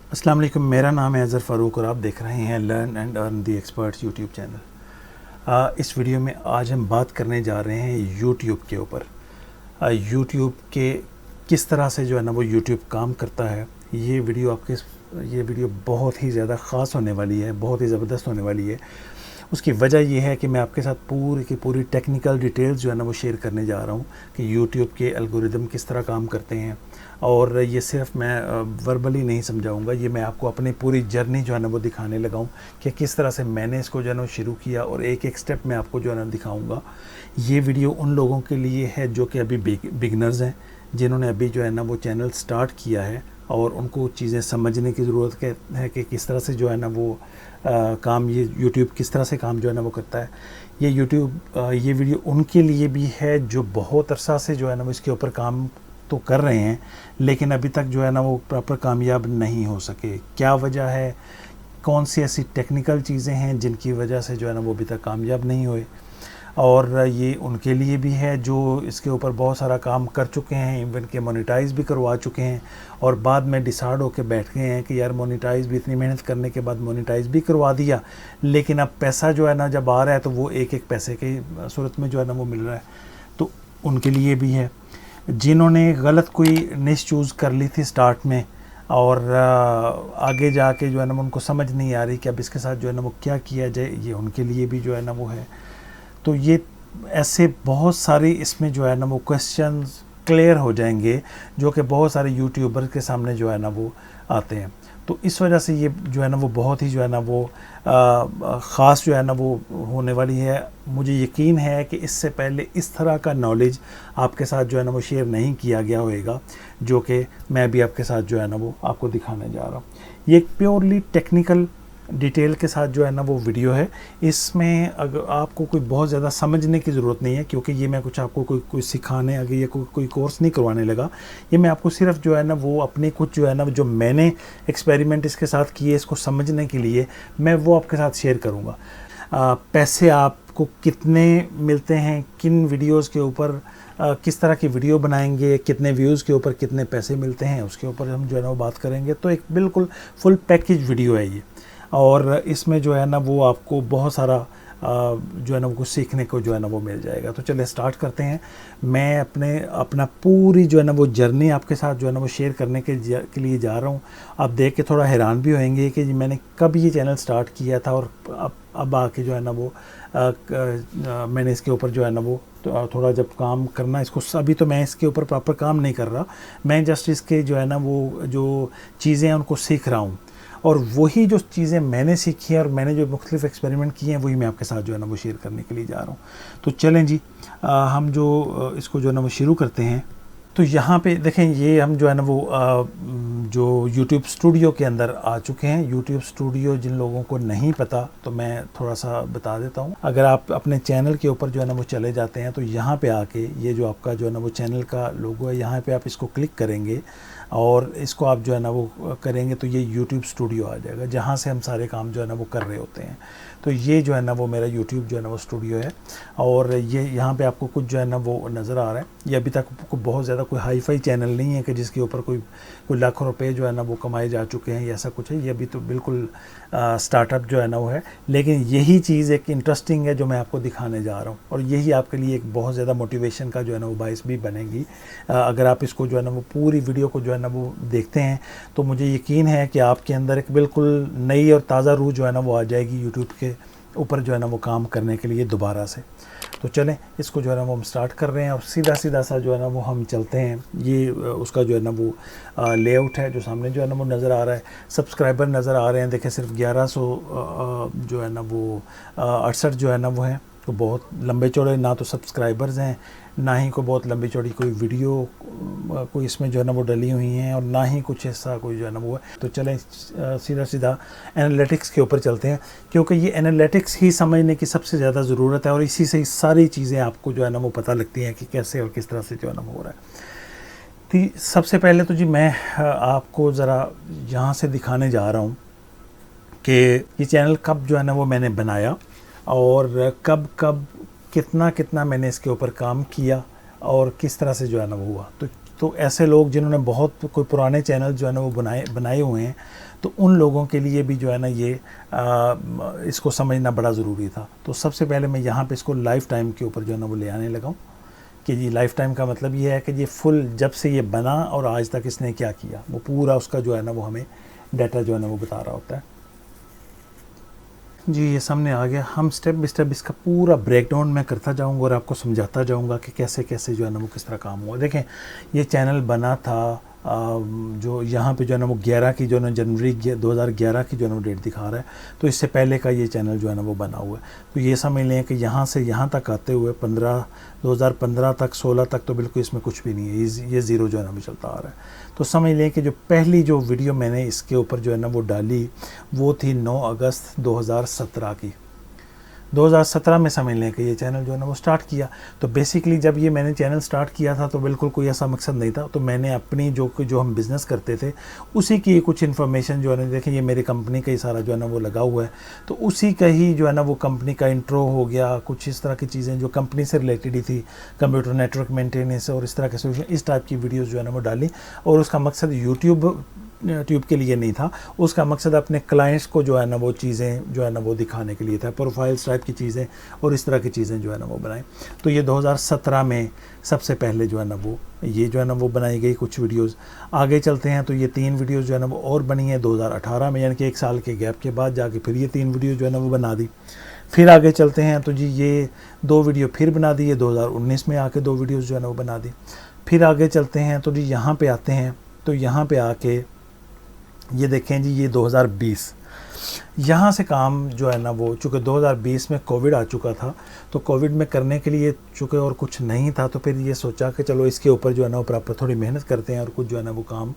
अस्सलाम वालेकुम, मेरा नाम है अज़हर फ़ारूक और आप देख रहे हैं learn and earn the experts YouTube channel. इस वीडियो में आज हम बात करने जा रहे हैं यूट्यूब के ऊपर। यूट्यूब के किस तरह से जो है ना वो यूट्यूब काम करता है। ये वीडियो बहुत ही ज़्यादा ख़ास होने वाली है, बहुत ही ज़बरदस्त होने वाली है। उसकी वजह यह है कि मैं आपके साथ पूरी की पूरी टेक्निकल डिटेल्स जो है ना वो शेयर करने जा रहा हूँ कि यूट्यूब के एल्गोरिदम किस तरह काम करते हैं। और ये सिर्फ मैं वर्बली नहीं समझाऊंगा, ये मैं आपको अपनी पूरी जर्नी जो है ना वो दिखाने लगा हूँ कि किस तरह से मैंने इसको जो है ना शुरू किया और एक एक स्टेप मैं आपको जो है ना दिखाऊंगा। ये वीडियो उन लोगों के लिए है जो कि अभी बिगनर्स हैं, जिन्होंने अभी जो है ना वो चैनल स्टार्ट किया है और उनको चीज़ें समझने की ज़रूरत है कि किस तरह से जो है ना वो काम, ये यूट्यूब किस तरह से काम जो है ना वो करता है। ये वीडियो उनके लिए भी है जो बहुत अरसा से जो है ना वो इसके ऊपर काम तो कर रहे हैं, लेकिन अभी तक जो है ना वो प्रॉपर कामयाब नहीं हो सके। क्या वजह है, कौन सी ऐसी टेक्निकल चीज़ें हैं जिनकी वजह से जो है ना वो अभी तक कामयाब नहीं हुए। और ये उनके लिए भी है जो इसके ऊपर बहुत सारा काम कर चुके हैं, इवन के मोनेटाइज़ भी करवा चुके हैं और बाद में डिसाइड होकर बैठ गए हैं कि यार मोनेटाइज़ भी, इतनी मेहनत करने के बाद मोनेटाइज़ भी करवा दिया, लेकिन अब पैसा जो है ना जब आ रहा है तो वो एक एक पैसे की सूरत में जो है ना वो मिल रहा है। तो उनके लिए भी है। जिन्होंने गलत कोई निश चूज़ कर ली थी स्टार्ट में और आगे जाके जो है ना उनको समझ नहीं आ रही कि अब इसके साथ जो है ना वो क्या किया जाए, ये उनके लिए भी जो है ना वो है। तो ये ऐसे बहुत सारी इसमें जो है ना वो क्वेश्चंस क्लियर हो जाएंगे जो कि बहुत सारे यूट्यूबर के सामने जो है ना वो आते हैं। तो इस वजह से ये जो है ना वो बहुत ही जो है ना वो ख़ास जो है ना वो होने वाली है। मुझे यकीन है कि इससे पहले इस तरह का नॉलेज आपके साथ जो है ना वो शेयर नहीं किया गया होगा, जो कि मैं भी आपके साथ जो है ना वो आपको दिखाने जा रहा हूँ। ये एक प्योरली टेक्निकल डिटेल के साथ जो है ना वो वीडियो है। इसमें अगर आपको कोई बहुत ज़्यादा समझने की ज़रूरत नहीं है, क्योंकि ये मैं कुछ आपको कोई सिखाने आगे या कोई कोर्स नहीं करवाने लगा। ये मैं आपको सिर्फ जो है ना वो अपने कुछ जो है ना जो मैंने एक्सपेरिमेंट इसके साथ किए, इसको समझने के लिए मैं वो आपके साथ शेयर करूँगा। पैसे आपको कितने मिलते हैं, किन वीडियोज़ के ऊपर किस तरह की वीडियो बनाएंगे, कितने व्यूज़ के ऊपर कितने पैसे मिलते हैं, उसके ऊपर हम जो है ना वो बात करेंगे। तो एक बिल्कुल फुल पैकेज वीडियो है ये, और इसमें जो है ना वो आपको बहुत सारा जो है ना वो कुछ सीखने को जो है ना वो मिल जाएगा। तो चलिए स्टार्ट करते हैं। मैं अपना पूरी जो है ना वो जर्नी आपके साथ जो है ना वो शेयर करने के लिए जा रहा हूँ। आप देख के थोड़ा हैरान भी होंगे कि मैंने कब ये चैनल स्टार्ट किया था और अब आके जो है ना वो मैंने इसके ऊपर जो है ना वो थोड़ा जब काम करना इसको, अभी तो मैं इसके ऊपर प्रॉपर काम नहीं कर रहा, मैं जस्ट इसके जो है ना वो जो चीज़ें हैं उनको सीख रहा हूँ। और वही जो चीज़ें मैंने सीखी हैं और मैंने जो मुख्तलिफ एक्सपेरिमेंट किए हैं वही मैं आपके साथ जो है ना वो शेयर करने के लिए जा रहा हूँ। तो चलें जी, हम जो इसको जो है ना वो शुरू करते हैं। तो यहाँ पे देखें, ये हम जो है ना वो जो YouTube स्टूडियो के अंदर आ चुके हैं। YouTube स्टूडियो जिन लोगों को नहीं पता तो मैं थोड़ा सा बता देता हूँ। अगर आप अपने चैनल के ऊपर जो है ना वो चले जाते हैं तो यहाँ पे आके ये जो आपका जो है ना वो चैनल का लोगो है, यहाँ पे आप इसको क्लिक करेंगे और इसको आप जो है ना वो करेंगे तो ये YouTube स्टूडियो आ जाएगा, जहाँ से हम सारे काम जो है ना वो कर रहे होते हैं। तो ये जो है ना वो मेरा YouTube जो है ना वो स्टूडियो है और ये यहाँ पे आपको कुछ जो है ना वो नज़र आ रहा है। ये अभी तक बहुत ज़्यादा कोई हाई फाई चैनल नहीं है कि जिसके ऊपर कोई लाखों रुपए जो है ना वो कमाए जा चुके हैं, ये ऐसा कुछ है। ये अभी तो बिल्कुल स्टार्टअप जो है ना वो है, लेकिन यही चीज़ एक इंटरेस्टिंग है जो मैं आपको दिखाने जा रहा हूँ और यही आपके लिए एक बहुत ज़्यादा मोटिवेशन का जो है ना वो बाइस भी बनेगी। अगर आप इसको जो है ना वो पूरी वीडियो को जो है ना वो देखते हैं तो मुझे यकीन है कि आपके अंदर एक बिल्कुल नई और ताज़ा रूह जो है ना वो आ जाएगी यूट्यूब के ऊपर जो है ना वो काम करने के लिए दोबारा से। तो चलें, इसको जो है ना वो हम स्टार्ट कर रहे हैं और सीधा सा जो है ना वो हम चलते हैं। ये उसका जो है ना वो लेआउट है जो सामने जो है ना वो नज़र आ रहा है। सब्सक्राइबर नज़र आ रहे हैं, देखें सिर्फ 1100 जो है ना वो 68 जो है ना वो है। तो बहुत लंबे चौड़े ना तो सब्सक्राइबर्स हैं, ना ही कोई बहुत लंबी चौड़ी कोई वीडियो कोई इसमें जो है ना वो डली हुई हैं और ना ही कुछ ऐसा कोई जो है ना वो है। तो चलें सीधा एनालिटिक्स के ऊपर चलते हैं, क्योंकि ये एनालिटिक्स ही समझने की सबसे ज़्यादा ज़रूरत है और इसी से सारी चीज़ें आपको जो है ना वो पता लगती हैं कि कैसे और किस तरह से जो है ना वो हो रहा है। तो सबसे पहले तो जी मैं आपको ज़रा यहाँ से दिखाने जा रहा हूँ कि ये चैनल कब जो है ना वो मैंने बनाया और कब कितना मैंने इसके ऊपर काम किया और किस तरह से जो है ना वो हुआ। तो ऐसे लोग जिन्होंने बहुत कोई पुराने चैनल जो है ना वो बनाए हुए हैं, तो उन लोगों के लिए भी जो है ना ये इसको समझना बड़ा ज़रूरी था। तो सबसे पहले मैं यहाँ पे इसको लाइफ टाइम के ऊपर जो है ना वो ले आने लगा हूँ कि जी लाइफ टाइम का मतलब ये है कि ये फुल जब से ये बना और आज तक इसने क्या किया वो पूरा उसका जो है ना वो हमें डाटा जो है ना वो बता रहा होता है। जी ये सामने आ गया। हम स्टेप बाय स्टेप इसका पूरा ब्रेकडाउन मैं करता जाऊंगा और आपको समझाता जाऊंगा कि कैसे कैसे जो है ना वो किस तरह काम हुआ। देखें ये चैनल बना था जो यहाँ पे जो है ना वो 11 की जो है ना जनवरी 2011 की जो है ना वो डेट दिखा रहा है। तो इससे पहले का ये चैनल जो है ना वो बना हुआ है। तो ये समझ लें कि यहाँ से यहाँ तक आते हुए 2015 तक 16 तक तो बिल्कुल इसमें कुछ भी नहीं है, ये ज़ीरो जो है ना वो चलता आ रहा है। तो समझ लें कि जो पहली जो वीडियो मैंने इसके ऊपर जो है ना वो डाली वो थी 9 अगस्त 2017 की। 2017 में समझ लें कि ये चैनल जो है ना वो स्टार्ट किया। तो बेसिकली जब ये मैंने चैनल स्टार्ट किया था तो बिल्कुल कोई ऐसा मकसद नहीं था। तो मैंने अपनी जो हम बिज़नेस करते थे उसी की कुछ इन्फॉर्मेशन जो है ना, देखें ये मेरी कंपनी का ही सारा जो है ना वो लगा हुआ है। तो उसी का ही जो है ना वो कंपनी का इंट्रो हो गया, कुछ इस तरह की चीज़ें जो कंपनी से रिलेटेड ही थी, कंप्यूटर नेटवर्क मेंटेनेंस और इस तरह के सोल्यूशन, इस टाइप की वीडियोज़ जो है ना वो डाली। और उसका मकसद यूट्यूब के लिए नहीं था, उसका मकसद अपने क्लाइंट्स को जो है ना वो चीज़ें जो है ना वो दिखाने के लिए था, प्रोफाइल्स टाइप की चीज़ें और इस तरह की चीज़ें जो है ना वो बनाएं। तो ये 2017 में सबसे पहले जो है ना वो ये जो है ना वो बनाई गई कुछ वीडियोस। आगे चलते हैं तो ये 3 वीडियोस जो है ना वो और बनी है 2018 में, यानी कि 1 साल के गैप के बाद जाके फिर ये 3 वीडियो जो है ना वो बना दी। फिर आगे चलते हैं तो जी ये 2 वीडियो फिर बना दी है 2019 में आके 2 वीडियोज़ जो है ना वो बना दी। फिर आगे चलते हैं तो जी यहाँ पे आते हैं तो यहाँ पे आके ये देखें जी ये 2020 यहाँ से काम जो है ना वो, चूँकि 2020 में कोविड आ चुका था तो कोविड में करने के लिए चूँकि और कुछ नहीं था तो फिर ये सोचा कि चलो इसके ऊपर जो है ना वो प्रॉपर थोड़ी मेहनत करते हैं और कुछ जो है ना वो काम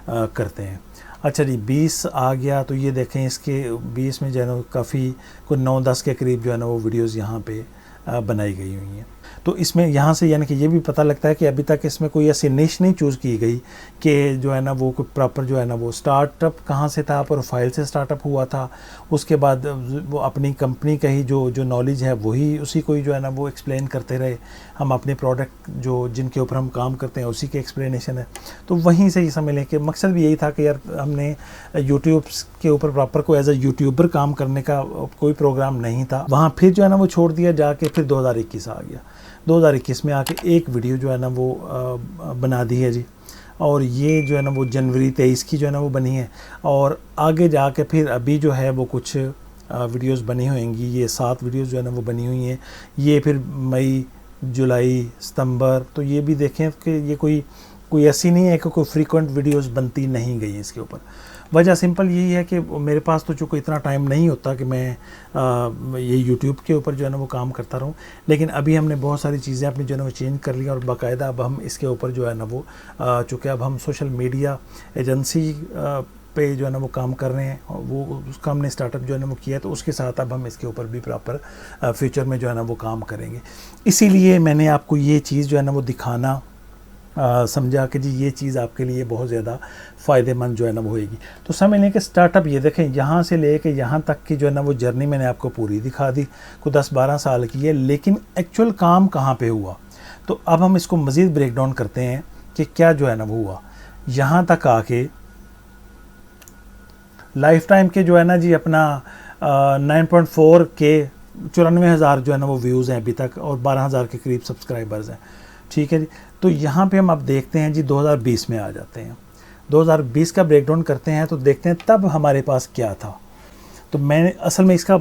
करते हैं। अच्छा जी 20 आ गया तो ये देखें इसके 20 में जो है ना काफ़ी कोई 9-10 के करीब जो है ना वो वीडियोज़ यहाँ पे बनाई गई हुई हैं। तो इसमें यहाँ से यानी कि ये भी पता लगता है कि अभी तक इसमें कोई ऐसी निश नहीं चूज़ की गई कि जो है ना वो कोई प्रॉपर जो है ना वो स्टार्टअप कहाँ से था, प्रोफाइल से स्टार्टअप हुआ था, उसके बाद वो अपनी कंपनी का ही जो नॉलेज है वही उसी को ही जो है ना वो एक्सप्लेन करते रहे। हम अपने प्रोडक्ट जो जिनके ऊपर हम काम करते हैं उसी के एक्सप्लेनेशन है। तो वहीं से ये समझ लें कि मकसद भी यही था कि यार हमने यूट्यूब के ऊपर प्रॉपर को एज अ यूट्यूबर काम करने का कोई प्रोग्राम नहीं था। वहाँ फिर जो है ना वो छोड़ दिया जाके फिर 2021 आ गया। 2021 में आके एक वीडियो जो है ना वो बना दी है जी, और ये जो है ना वो जनवरी 23 की जो है ना वो बनी है। और आगे जाके फिर अभी जो है वो कुछ वीडियोस बनी होंगी, ये 7 वीडियोस जो है ना वो बनी हुई हैं। ये फिर मई, जुलाई, सितंबर, तो ये भी देखें कि ये कोई ऐसी नहीं है कि कोई फ्रीक्वेंट वीडियोस बनती नहीं गई इसके ऊपर। वजह सिंपल यही है कि मेरे पास तो चूँकि इतना टाइम नहीं होता कि मैं ये यूट्यूब के ऊपर जो है ना वो काम करता रहूँ। लेकिन अभी हमने बहुत सारी चीज़ें अपनी जो है ना वो चेंज कर ली और बाकायदा अब हम इसके ऊपर जो है ना वो चूँकि अब हम सोशल मीडिया एजेंसी पे जो है ना वो काम कर रहे हैं, वो उसका हमने स्टार्टअप जो है ना वो किया, तो उसके साथ अब हम इसके ऊपर भी प्रॉपर फ्यूचर में जो है ना वो काम करेंगे। इसीलिए मैंने आपको ये चीज़ जो है ना वो दिखाना समझा कि जी ये चीज़ आपके लिए बहुत ज़्यादा फ़ायदेमंद जो है ना वो होएगी। तो समझ लें कि स्टार्टअप ये देखें यहाँ से ले के यहाँ तक की जो है ना वो जर्नी मैंने आपको पूरी दिखा दी, कोई 10-12 साल की है, लेकिन एक्चुअल काम कहाँ पे हुआ। तो अब हम इसको मज़ीद ब्रेक डाउन करते हैं कि क्या जो है ना वो हुआ। यहाँ तक आके लाइफ टाइम के जो है ना जी अपना 9.4 के 94,000 जो है ना वो व्यूज़ हैं अभी तक और 12,000 के करीब सब्सक्राइबर्स हैं। ठीक है जी। तो यहाँ पे हम अब देखते हैं जी 2020 में आ जाते हैं। 2020 का ब्रेकडाउन करते हैं तो देखते हैं तब हमारे पास क्या था। तो मैंने असल में इसका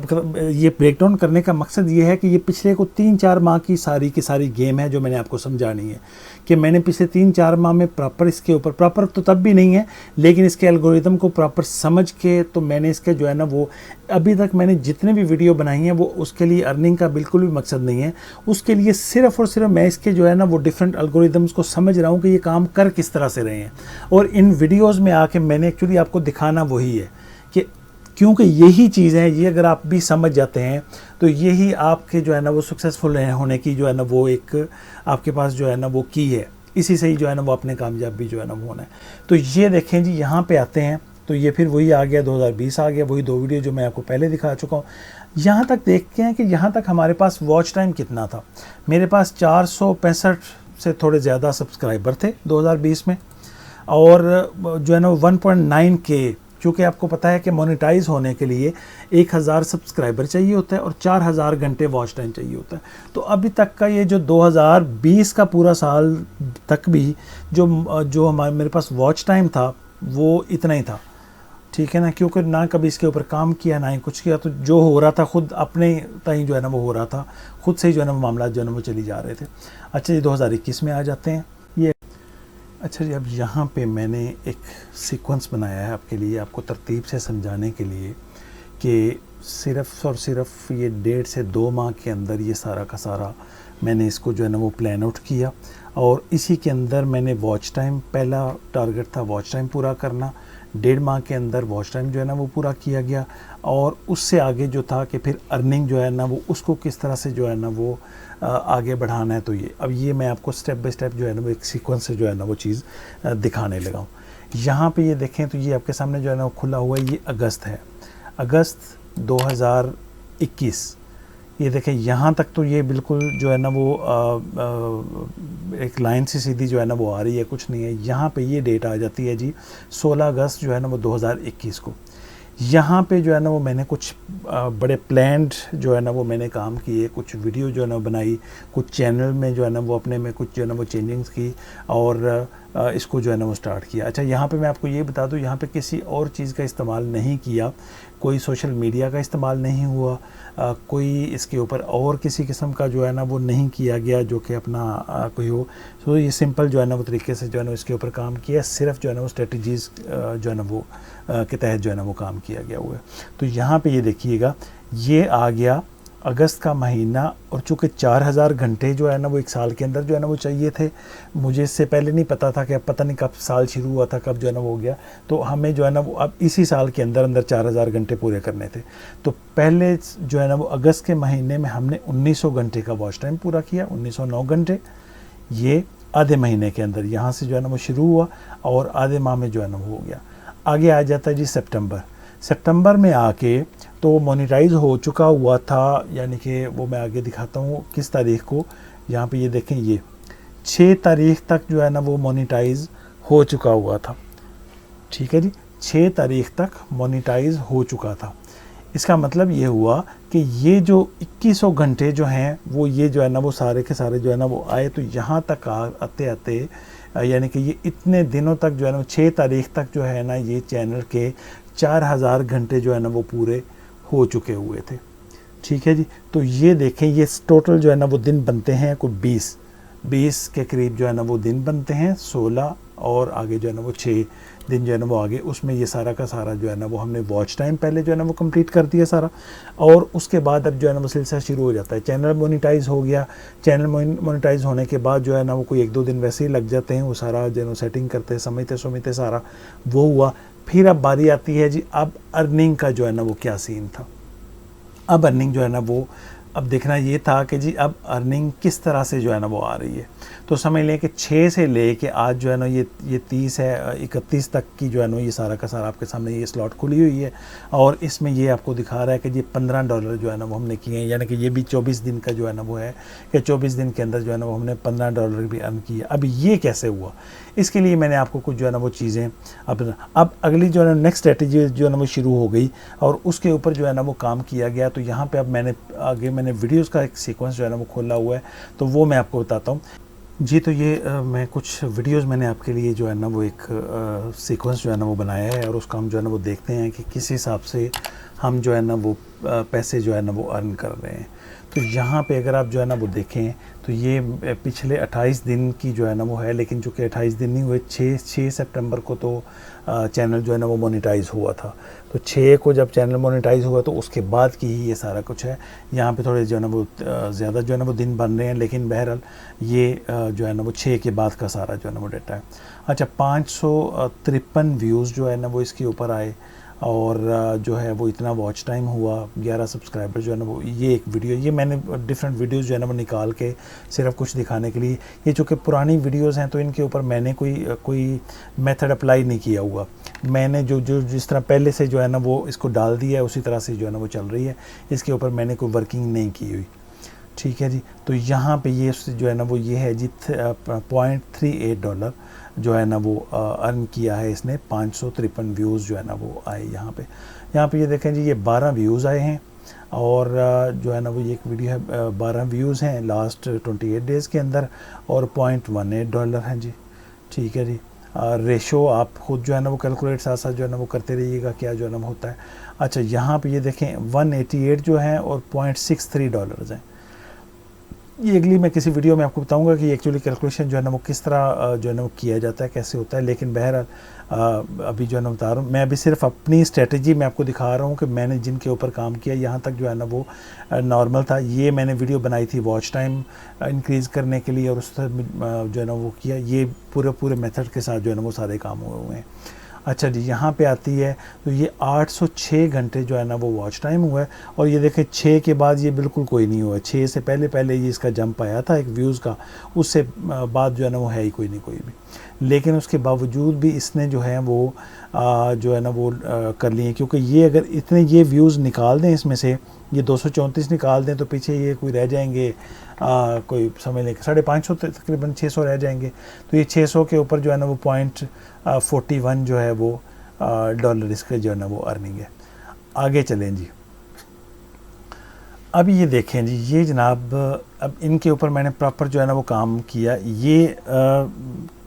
ये ब्रेकडाउन करने का मकसद ये है कि ये पिछले को 3-4 माह की सारी गेम है जो मैंने आपको समझानी है कि मैंने पिछले 3-4 माह में प्रॉपर इसके ऊपर, प्रॉपर तो तब भी नहीं है लेकिन इसके एल्गोरिदम को प्रॉपर समझ के तो मैंने इसके जो है ना वो अभी तक मैंने जितने भी वीडियो बनाई हैं वो उसके लिए अर्निंग का बिल्कुल भी मकसद नहीं है। उसके लिए सिर्फ़ और सिर्फ मैं इसके जो है ना वो डिफरेंट एल्गोरिदम्स को समझ रहा हूँ कि ये काम कर किस तरह से रहे हैं। और इन वीडियोज़ में आके मैंने एक्चुअली आपको दिखाना वही है कि क्योंकि यही चीज़ है, ये अगर आप भी समझ जाते हैं तो यही आपके जो है ना वो सक्सेसफुल होने की जो है ना वो एक आपके पास जो है ना वो की है। इसी से ही जो है ना वो अपने कामयाब भी जो है ना वो होना है। तो ये देखें जी यहाँ पे आते हैं तो ये फिर वही आ गया 2020 आ गया, वही 2 वीडियो जो मैं आपको पहले दिखा चुका हूँ। यहाँ तक देखते हैं कि यहाँ तक हमारे पास वॉच टाइम कितना था। मेरे पास 465 से थोड़े ज़्यादा सब्सक्राइबर थे 2020 में और जो है ना 1.9 के क्योंकि आपको पता है कि मोनेटाइज होने के लिए 1000 सब्सक्राइबर चाहिए होता है और 4000 घंटे वॉच टाइम चाहिए होता है। तो अभी तक का ये जो 2020 का पूरा साल तक भी जो हमारे मेरे पास वॉच टाइम था वो इतना ही था, ठीक है ना, क्योंकि ना कभी इसके ऊपर काम किया ना ही कुछ किया। तो जो हो रहा था खुद अपने ताई जो है ना वो हो रहा था, खुद से ही जो है ना वो मामला जो है ना वो चली जा रहे थे। अच्छा जी, 2021 में आ जाते हैं ये। अच्छा जी, अब यहाँ पे मैंने एक सीक्वेंस बनाया है आपके लिए, आपको तरतीब से समझाने के लिए कि सिर्फ़ और सिर्फ ये 1.5 से 2 माह के अंदर ये सारा का सारा मैंने इसको जो है ना वो प्लान आउट किया। और इसी के अंदर मैंने वॉच टाइम, पहला टारगेट था वॉच टाइम पूरा करना, 1.5 माह के अंदर वॉच टाइम जो है ना वो पूरा किया गया। और उससे आगे जो था कि फिर अर्निंग जो है ना वो उसको किस तरह से जो है ना वो आगे बढ़ाना है। तो ये अब ये मैं आपको स्टेप बाय स्टेप जो है ना वो एक सीक्वेंस से जो है ना वो चीज़ दिखाने लगा हूँ। यहाँ पे ये देखें तो ये आपके सामने जो है ना वो खुला हुआ है, ये अगस्त है, अगस्त 2021। ये देखें यहाँ तक तो ये बिल्कुल जो है ना वो एक लाइन से सीधी जो है ना वो आ रही है, कुछ नहीं है। यहाँ पे ये डेट आ जाती है जी 16 अगस्त जो है ना वो 2021 को। यहाँ पे जो है ना वो मैंने कुछ बड़े प्लान्ड जो है ना वो मैंने काम किए, कुछ वीडियो जो है ना बनाई, कुछ चैनल में जो है ना वो अपने में कुछ जो है ना वो चेंजिंग्स की और इसको जो है ना वो स्टार्ट किया। अच्छा, यहाँ पे मैं आपको ये बता दूँ, यहाँ पे किसी और चीज़ का इस्तेमाल नहीं किया, कोई सोशल मीडिया का इस्तेमाल नहीं हुआ, कोई इसके ऊपर और किसी किस्म का जो है ना वो नहीं किया गया जो कि अपना कोई हो। तो ये सिंपल जो है ना वो तरीके से जो है ना इसके ऊपर काम किया, सिर्फ जो है ना वो स्ट्रेटजीज़ जो है ना वो के तहत जो है ना वो काम किया गया हुआ है। तो यहाँ पे ये देखिएगा, ये आ गया अगस्त का महीना, और चूँकि 4000 घंटे जो है ना वो एक साल के अंदर जो है ना वो चाहिए थे। मुझे इससे पहले नहीं पता था कि अब पता नहीं कब साल शुरू हुआ था, कब जो है ना वो हो गया। तो हमें जो है ना वो अब इसी साल के अंदर अंदर 4000 घंटे पूरे करने थे। तो पहले जो है ना वो अगस्त के महीने में हमने 1900 घंटे का वॉच टाइम पूरा किया, 1909 घंटे। ये आधे महीने के अंदर यहाँ से जो है ना वो शुरू हुआ और आधे माह में जो है ना वो हो गया। आगे आ जाता है जी सितंबर में आके तो मोनेटाइज हो चुका हुआ था, यानी कि वो मैं आगे दिखाता हूँ किस तारीख को। यहाँ पे ये देखें, ये 6 तारीख तक जो है ना वो मोनेटाइज हो चुका हुआ था, ठीक है जी, 6 तारीख तक मोनेटाइज हो चुका था। इसका मतलब ये हुआ कि ये जो 2100 घंटे जो हैं वो ये जो है ना वो सारे के सारे जो है ना वो आए। तो यहाँ तक आते आते यानी कि ये इतने दिनों तक जो है ना 6 तारीख तक जो है ना ये चैनल के 4000 घंटे जो है ना वो पूरे हो चुके हुए थे, ठीक है जी। तो ये देखें, ये टोटल जो है ना वो दिन बनते हैं कोई 20 के करीब जो है ना वो दिन बनते हैं, 16 और आगे जो है ना वो 6 दिन जो है ना वो आगे। उसमें ये सारा का सारा जो है ना वो हमने वॉच टाइम पहले जो है ना वो कंप्लीट कर दिया सारा, और उसके बाद अब जो है ना वो सिलसिला शुरू हो जाता है। चैनल मोनेटाइज हो गया, चैनल मोनेटाइज होने के बाद जो है ना वो कोई 1-2 दिन वैसे ही लग जाते हैं, वो सारा जो है ना सेटिंग करते समझते सारा वो हुआ। फिर अब बारी आती है जी, अब अर्निंग का जो है ना वो क्या सीन था। अब अर्निंग जो है ना वो अब देखना ये था कि जी अब अर्निंग किस तरह से जो है ना वो आ रही है। तो समझ लें कि 6 से ले के आज जो है ना ये 30 है, 31 तक की जो है ना ये सारा का सारा आपके सामने ये स्लॉट खुली हुई है, और इसमें ये आपको दिखा रहा है कि जी $15 जो है ना वो हमने किए हैं, यानी कि ये भी 24 दिन का जो है ना वो है कि 24 दिन के अंदर जो है ना वो हमने $15 भी अर्न किए। अब ये कैसे हुआ, इसके लिए मैंने आपको कुछ जो है ना वो चीज़ें अब अगली जो है ना नेक्स्ट स्ट्रेटजी जो है ना वो शुरू हो गई और उसके ऊपर जो है ना वो काम किया गया। तो यहाँ पे अब मैंने वीडियोस का एक सीक्वेंस जो है ना वो खोला हुआ है, तो वो मैं आपको बताता हूँ जी। तो ये मैं कुछ वीडियोस मैंने आपके लिए जो है ना वो एक सीक्वेंस जो है ना वो बनाया है, और उसका हम जो है ना वो देखते हैं कि किस हिसाब से हम जो है ना वो पैसे जो है ना वो अर्न कर रहे हैं। तो यहाँ पे अगर आप जो है ना वो देखें तो ये पिछले 28 दिन की जो है ना वो है, लेकिन चूँकि 28 दिन नहीं हुए, 6 सितंबर को तो चैनल जो है ना वो मोनेटाइज हुआ था। तो 6 को जब चैनल मोनेटाइज हुआ तो उसके बाद की ही ये सारा कुछ है। यहाँ पे थोड़े जो है ना वो ज़्यादा जो है ना वो दिन बन रहे हैं, लेकिन बहरहाल ये जो है ना वो 6 के बाद का सारा जो है ना वो डेटा है। अच्छा, 553 व्यूज़ जो है ना वो इसके ऊपर आए, और जो है वो इतना वॉच टाइम हुआ, 11 सब्सक्राइबर जो है ना वो। ये एक वीडियो, ये मैंने डिफरेंट वीडियोस जो है ना वो निकाल के सिर्फ कुछ दिखाने के लिए, ये चूँकि पुरानी वीडियोस हैं तो इनके ऊपर मैंने कोई मेथड अप्लाई नहीं किया हुआ। मैंने जो जिस तरह पहले से जो है ना वो इसको डाल दिया है उसी तरह से जो है ना वो चल रही है, इसके ऊपर मैंने कोई वर्किंग नहीं की हुई, ठीक है जी। तो यहाँ पे ये जो है ना वो ये है जी $0.38 जो है ना वो अर्न किया है इसने। 553 व्यूज़ जो है ना वो आए यहाँ पे ये देखें जी, ये 12 व्यूज़ आए हैं और जो है ना वो ये एक वीडियो है, 12 व्यूज़ हैं लास्ट 28 डेज़ के अंदर और $0.18 हैं जी। ठीक है जी। रेशो आप खुद जो है ना वो कैलकुलेट साथ साथ जो है ना वो करते रहिएगा क्या जो है ना वो होता है। अच्छा, यहाँ पे ये देखें 188 जो है और $0.63 हैं। ये अगली मैं किसी वीडियो में आपको बताऊंगा कि एक्चुअली कैलकुलेशन जो है ना वो किस तरह जो है ना वो किया जाता है, कैसे होता है। लेकिन बहरहाल अभी जो है ना बता रहा हूँ, मैं अभी सिर्फ अपनी स्ट्रेटजी में आपको दिखा रहा हूँ कि मैंने जिनके ऊपर काम किया यहाँ तक जो है ना वो नॉर्मल था। ये मैंने वीडियो बनाई थी वॉच टाइम इंक्रीज़ करने के लिए और उस तरह जो है ना वो किया। ये पूरे मेथड के साथ जो है ना वो सारे काम हुए हैं। अच्छा जी, यहाँ पे आती है तो ये 806 घंटे जो है ना वो वॉच टाइम हुआ है और ये देखें 6 के बाद ये बिल्कुल कोई नहीं हुआ। 6 से पहले ये इसका जंप आया था एक व्यूज़ का, उससे बाद जो है ना वो है ही कोई नहीं कोई भी। लेकिन उसके बावजूद भी इसने जो है वो जो है ना वो कर लिए, क्योंकि ये अगर इतने ये व्यूज़ निकाल दें इसमें से, ये 234 निकाल दें तो पीछे ये कोई रह जाएंगे कोई समझ लें 550 तकरीबन 600 रह जाएंगे। तो ये 600 के ऊपर जो है ना वो $0.41 जो है वो डॉलर इसके जो है ना वो अर्निंग है। आगे चलें जी। अब ये देखें जी, ये जनाब अब इनके ऊपर मैंने प्रॉपर जो है ना वो काम किया। ये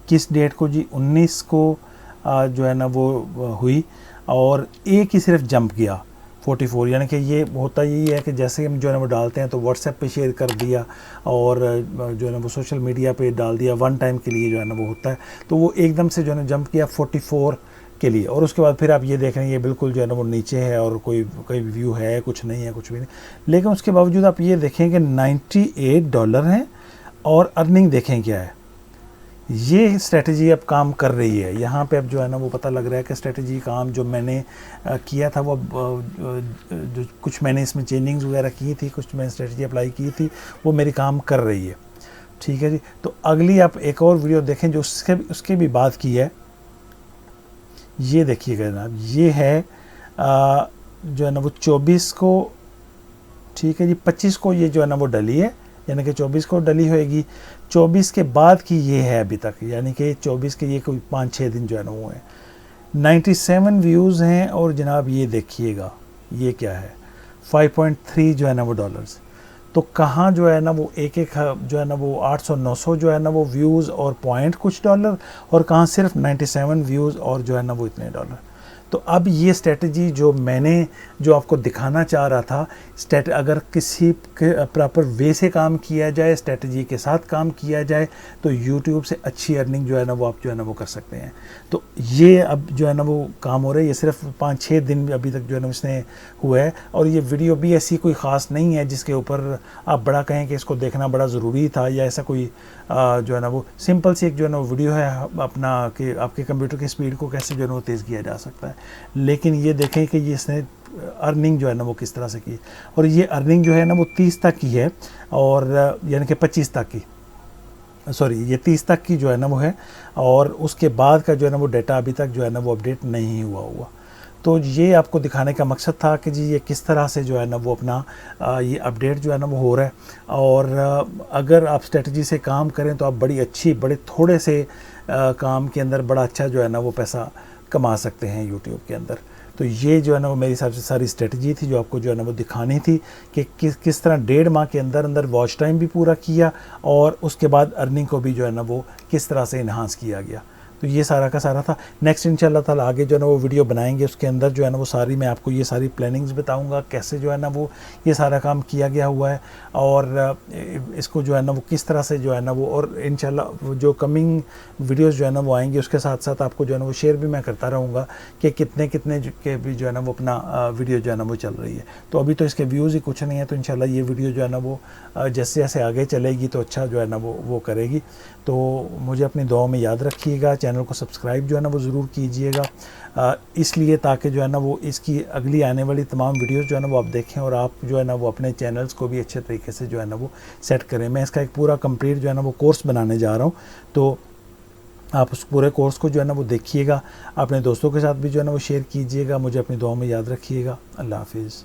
किस डेट को जी, 19 को जो है ना वो हुई और एक ही सिर्फ जंप किया 44। यानी कि ये होता यही है कि जैसे हम जो है ना वो डालते हैं तो व्हाट्सएप पे शेयर कर दिया और जो है ना वो सोशल मीडिया पे डाल दिया, वन टाइम के लिए जो है ना वो होता है। तो वो एकदम से जो है ना जंप किया 44 के लिए और उसके बाद फिर आप ये देख रहे हैं ये बिल्कुल जो है ना वो नीचे है और कोई व्यू है कुछ नहीं है, कुछ भी नहीं। लेकिन उसके बावजूद आप ये देखें कि $98 हैं और अर्निंग देखें क्या है। ये स्ट्रेटजी अब काम कर रही है। यहाँ पे अब जो है ना वो पता लग रहा है कि स्ट्रेटजी काम जो मैंने किया था वो जो कुछ मैंने इसमें चेंजिंग्स वगैरह की थी, कुछ मैंने स्ट्रेटजी अप्लाई की थी, वो मेरी काम कर रही है। ठीक है जी। तो अगली आप एक और वीडियो देखें जो उसके भी बात की है। ये देखिएगा जनाब, ये है जो है ना वो 24 को, ठीक है जी, 25 को ये जो है ना वो डली है, यानी कि 24 को डली होएगी। 24 के बाद की ये है अभी तक, यानी कि 24 के ये कोई 5-6 दिन जो है ना वो है। 97 व्यूज़ हैं और जनाब ये देखिएगा ये क्या है 5.3 जो है ना वो डॉलर्स। तो कहाँ जो है ना वो एक जो है ना वो 800-900 जो है ना वो व्यूज़ और पॉइंट कुछ डॉलर, और कहाँ सिर्फ 97 व्यूज़ और जो है ना वो इतने डॉलर। तो अब ये स्ट्रेटजी जो आपको दिखाना चाह रहा था, अगर किसी प्रॉपर वे से काम किया जाए, स्ट्रेटजी के साथ काम किया जाए तो YouTube से अच्छी अर्निंग जो है ना वो आप जो है ना वो कर सकते हैं। तो ये अब जो है ना वो काम हो रहा है। ये सिर्फ 5-6 दिन अभी तक जो है ना उसने हुआ है और ये वीडियो भी ऐसी कोई ख़ास नहीं है जिसके ऊपर आप बड़ा कहें कि इसको देखना बड़ा ज़रूरी था, या ऐसा कोई जो है ना वो सिंपल सी एक जो है ना वो वीडियो है अपना कि आपके कंप्यूटर की स्पीड को कैसे जो है ना वो तेज़ किया जा सकता है। लेकिन ये देखें कि ये इसने अर्निंग जो है ना वो किस तरह से की, और ये अर्निंग जो है ना वो 30 तक की है और यानी कि 25 तक की, सॉरी ये 30 तक की जो है ना वो है, और उसके बाद का जो है ना वो डेटा अभी तक जो है ना वो अपडेट नहीं हुआ। तो ये आपको दिखाने का मकसद था कि जी ये किस तरह से जो है ना वो अपना ये अपडेट जो है ना वो हो रहा है। और अगर आप स्ट्रेटजी से काम करें तो आप बड़े थोड़े से काम के अंदर बड़ा अच्छा जो है ना वो पैसा कमा सकते हैं यूट्यूब के अंदर। तो ये जो है ना वो मेरी सबसे सारी स्ट्रेटजी थी जो आपको जो है ना वो दिखानी थी कि किस तरह 1.5 माह के अंदर वॉच टाइम भी पूरा किया और उसके बाद अर्निंग को भी जो है ना वो किस तरह से इन्हांस किया गया। तो ये सारा का सारा था। नेक्स्ट इंशाल्लाह ताला आगे जो है ना वो वीडियो बनाएंगे, उसके अंदर जो है ना वो सारी मैं आपको ये सारी प्लानिंग्स बताऊंगा कैसे जो है ना वो ये सारा काम किया गया हुआ है और इसको जो है ना वो किस तरह से जो है ना वो, और इंशाल्लाह जो कमिंग वीडियोस जो है ना वो आएंगे उसके साथ साथ आपको जो है ना वो शेयर भी मैं करता रहूँगा कि कितने के भी जो है ना वो अपना वीडियो जो है ना वो चल रही है। तो अभी तो इसके व्यूज़ ही कुछ नहीं है, तो इंशाल्लाह ये वीडियो जो है ना वो जैसे जैसे आगे चलेगी तो अच्छा जो है ना वो करेगी। तो मुझे अपनी दुआ में याद रखिएगा, चैनल को सब्सक्राइब जो है ना वो ज़रूर कीजिएगा, इसलिए ताकि जो है ना वो इसकी अगली आने वाली तमाम वीडियोस जो है ना वो आप देखें और आप जो है ना वो अपने चैनल्स को भी अच्छे तरीके से जो है ना वो सेट करें। मैं इसका एक पूरा कंप्लीट जो है ना वो कोर्स बनाने जा रहा हूँ, तो आप उस पूरे कोर्स को जो है ना वो देखिएगा, अपने दोस्तों के साथ भी जो है ना वो शेयर कीजिएगा। मुझे अपनी दुआ में याद रखिएगा। अल्लाह हाफिज़।